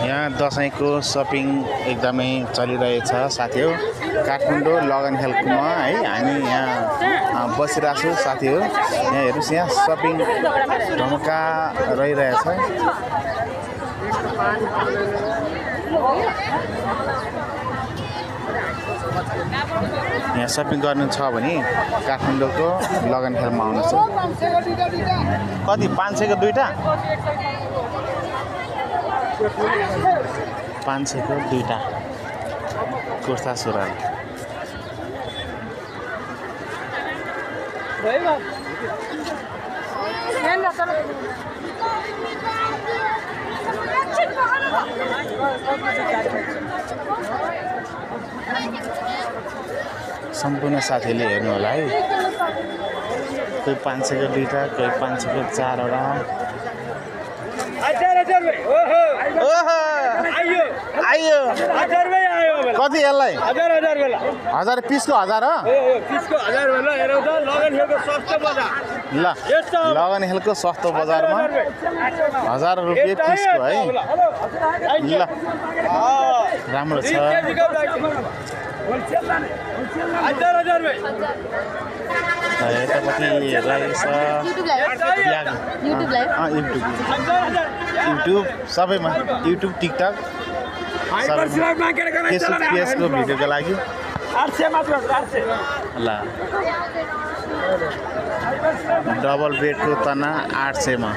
यहाँ दसैँको सपिङ एकदमै चलिरहेछ साथीहरु। काठमाडौँ लगन हेल्पमा है हामी यहाँ बसिरहेको छु साथीहरु। यहाँ हेर्नुस् यहाँ सपिङ धमाका रहिरहेछ। यहाँ सपिङ गर्नु छ भने काठमाडौँको लगन हेल्पमा आउनुहोस्। कति 500 को दुईटा 500 को दुईटा कुर्ता सुरुवाल। सम्पूर्ण साथीले हेर्नु होला है। कोही 500 को दुईटा, कोही 500 को 4वटा। आइयो कति यसलाई 1000 पिसको 1000 हो। ल लगन हेलको सस्तो बजारमा 1000 रुपैयाँ पिसको है। ल राम्रो छ। यतापट्टि रहेछ युट्युब सबैमा युट्युब टिकटक फेसबुक भिडियोको लागि 800 मात्र 800। ल डबल बेडको तना 800 मा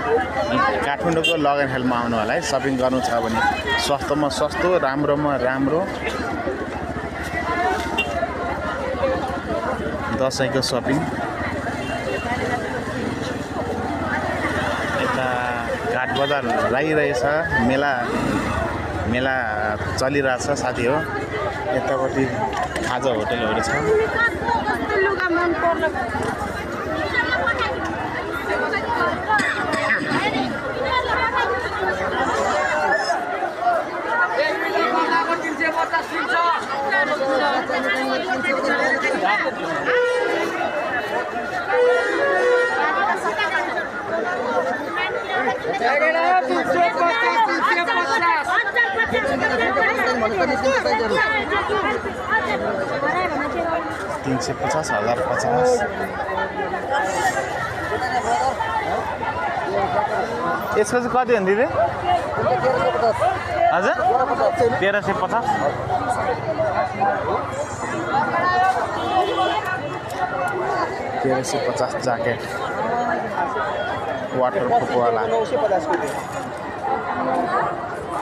काठमाडौँको लगन हेलमा आउनु होला है। सपिङ गर्नु छ भने सस्तोमा सस्तो, राम्रोमा राम्रो दसैँको सपिङ। यता घाट बजार लागिरहेछ, मेला चलिरहेछ साथी हो। यतापट्टि खाजा होटलहरू छ। $350, 1050। यसको चाहिँ कति हो दिदी? हजुर 1350। $1350 ज्याकेट वाटरप्रुफ वाला।